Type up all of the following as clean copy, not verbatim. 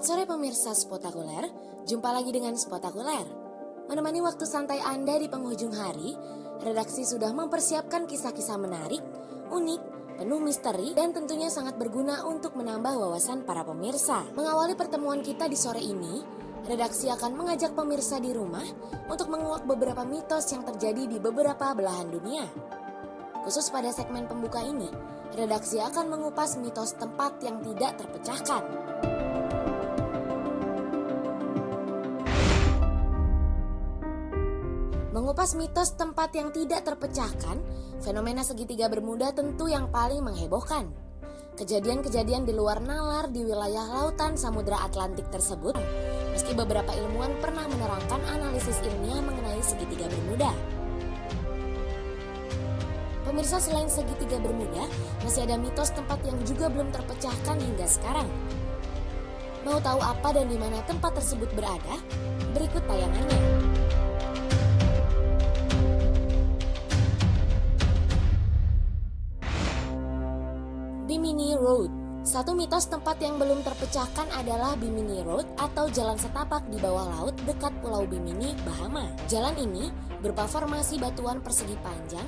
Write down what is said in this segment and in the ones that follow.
Selamat sore pemirsa Spotakuler, jumpa lagi dengan Spotakuler. Menemani waktu santai Anda di penghujung hari, redaksi sudah mempersiapkan kisah-kisah menarik, unik, penuh misteri, dan tentunya sangat berguna untuk menambah wawasan para pemirsa. Mengawali pertemuan kita di sore ini, redaksi akan mengajak pemirsa di rumah untuk menguak beberapa mitos yang terjadi di beberapa belahan dunia. Khusus pada segmen pembuka ini, redaksi akan mengupas mitos tempat yang tidak terpecahkan. Mengupas mitos tempat yang tidak terpecahkan, fenomena segitiga Bermuda tentu yang paling menghebohkan. Kejadian-kejadian di luar nalar di wilayah lautan Samudra Atlantik tersebut, meski beberapa ilmuwan pernah menerangkan analisis ilmiah mengenai segitiga Bermuda. Pemirsa, selain segitiga Bermuda, masih ada mitos tempat yang juga belum terpecahkan hingga sekarang. Mau tahu apa dan di mana tempat tersebut berada? Berikut tayangannya. Bimini Road. Satu mitos tempat yang belum terpecahkan adalah Bimini Road atau jalan setapak di bawah laut dekat Pulau Bimini, Bahama. Jalan ini berupa formasi batuan persegi panjang,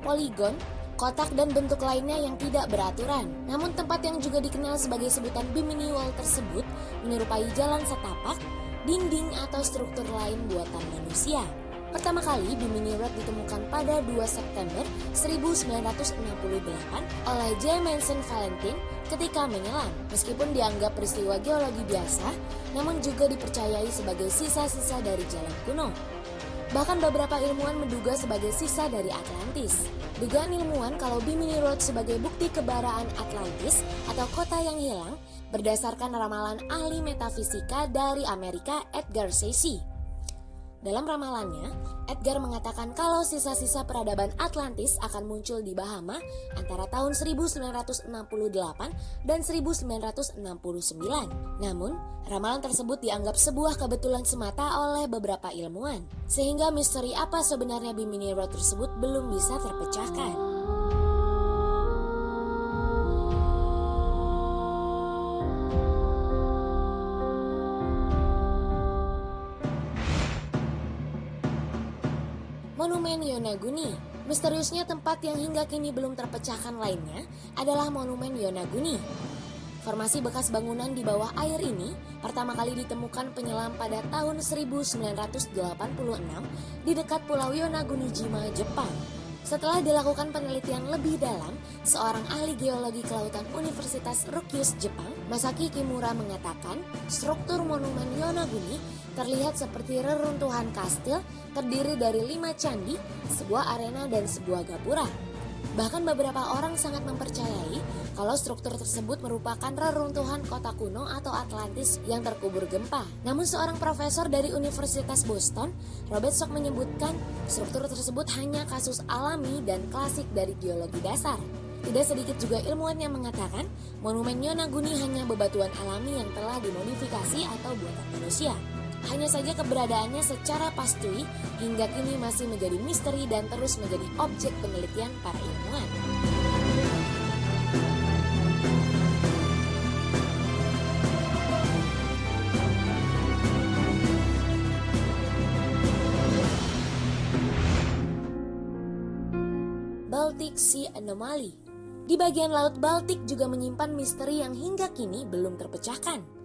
poligon, kotak dan bentuk lainnya yang tidak beraturan. Namun tempat yang juga dikenal sebagai sebutan Bimini Wall tersebut menyerupai jalan setapak, dinding atau struktur lain buatan manusia. Pertama kali Bimini Road ditemukan pada 2 September 1968 oleh J. Manson Valentine ketika menyelam. Meskipun dianggap peristiwa geologi biasa, namun juga dipercayai sebagai sisa-sisa dari jalan kuno. Bahkan beberapa ilmuwan menduga sebagai sisa dari Atlantis. Dugaan ilmuwan kalau Bimini Road sebagai bukti keberadaan Atlantis atau kota yang hilang berdasarkan ramalan ahli metafisika dari Amerika Edgar Cayce. Dalam ramalannya, Edgar mengatakan kalau sisa-sisa peradaban Atlantis akan muncul di Bahama antara tahun 1968 dan 1969. Namun, ramalan tersebut dianggap sebuah kebetulan semata oleh beberapa ilmuwan, sehingga misteri apa sebenarnya Bimini Road tersebut belum bisa terpecahkan. Monumen Yonaguni. Misteriusnya tempat yang hingga kini belum terpecahkan lainnya adalah Monumen Yonaguni. Formasi bekas bangunan di bawah air ini pertama kali ditemukan penyelam pada tahun 1986 di dekat Pulau Yonaguni-jima, Jepang. Setelah dilakukan penelitian lebih dalam, seorang ahli geologi kelautan Universitas Ryukyu, Jepang, Masaki Kimura mengatakan struktur Monumen Yonaguni terlihat seperti reruntuhan kastil terdiri dari 5 candi, sebuah arena dan sebuah gapura. Bahkan beberapa orang sangat mempercayai kalau struktur tersebut merupakan reruntuhan kota kuno atau Atlantis yang terkubur gempa. Namun seorang profesor dari Universitas Boston, Robert Schoch, menyebutkan struktur tersebut hanya kasus alami dan klasik dari geologi dasar. Tidak sedikit juga ilmuwan yang mengatakan Monumen Yonaguni hanya bebatuan alami yang telah dimodifikasi atau buatan manusia. Hanya saja keberadaannya secara pasti hingga kini masih menjadi misteri dan terus menjadi objek penelitian para ilmuwan. Baltic Sea Anomaly. Di bagian Laut Baltik juga menyimpan misteri yang hingga kini belum terpecahkan.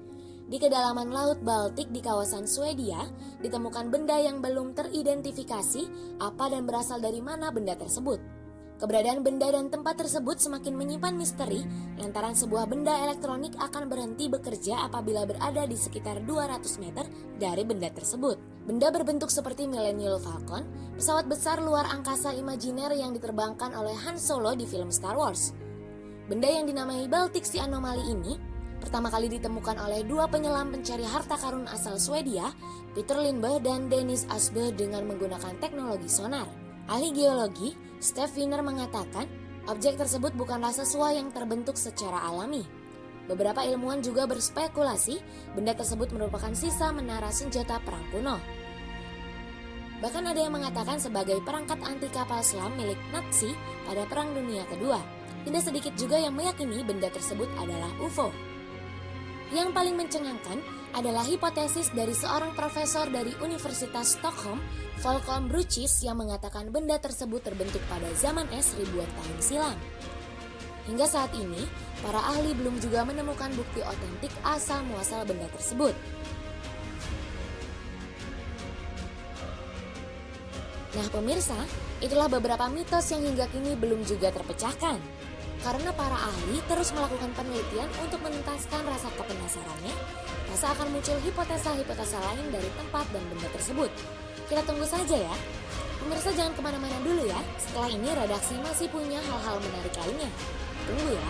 Di kedalaman Laut Baltik di kawasan Swedia, ditemukan benda yang belum teridentifikasi apa dan berasal dari mana benda tersebut. Keberadaan benda dan tempat tersebut semakin menyimpan misteri lantaran sebuah benda elektronik akan berhenti bekerja apabila berada di sekitar 200 meter dari benda tersebut. Benda berbentuk seperti Millennium Falcon, pesawat besar luar angkasa imajiner yang diterbangkan oleh Han Solo di film Star Wars. Benda yang dinamai Baltic Sea Anomaly ini pertama kali ditemukan oleh 2 penyelam pencari harta karun asal Swedia, Peter Lindbergh dan Dennis Asbø dengan menggunakan teknologi sonar. Ahli geologi, Steve Wiener mengatakan, objek tersebut bukanlah sesuatu yang terbentuk secara alami. Beberapa ilmuwan juga berspekulasi benda tersebut merupakan sisa menara senjata perang kuno. Bahkan ada yang mengatakan sebagai perangkat anti kapal selam milik Nazi pada Perang Dunia Kedua. Tidak sedikit juga yang meyakini benda tersebut adalah UFO. Yang paling mencengangkan adalah hipotesis dari seorang profesor dari Universitas Stockholm, Volcom Brucis, yang mengatakan benda tersebut terbentuk pada zaman es ribuan tahun silam. Hingga saat ini, para ahli belum juga menemukan bukti otentik asal-muasal benda tersebut. Nah pemirsa, itulah beberapa mitos yang hingga kini belum juga terpecahkan. Karena para ahli terus melakukan penelitian untuk menuntaskan rasa kepenasarannya, rasa akan muncul hipotesa-hipotesa lain dari tempat dan benda tersebut. Kita tunggu saja ya. Pemirsa jangan kemana-mana dulu ya, setelah ini redaksi masih punya hal-hal menarik lainnya. Tunggu ya.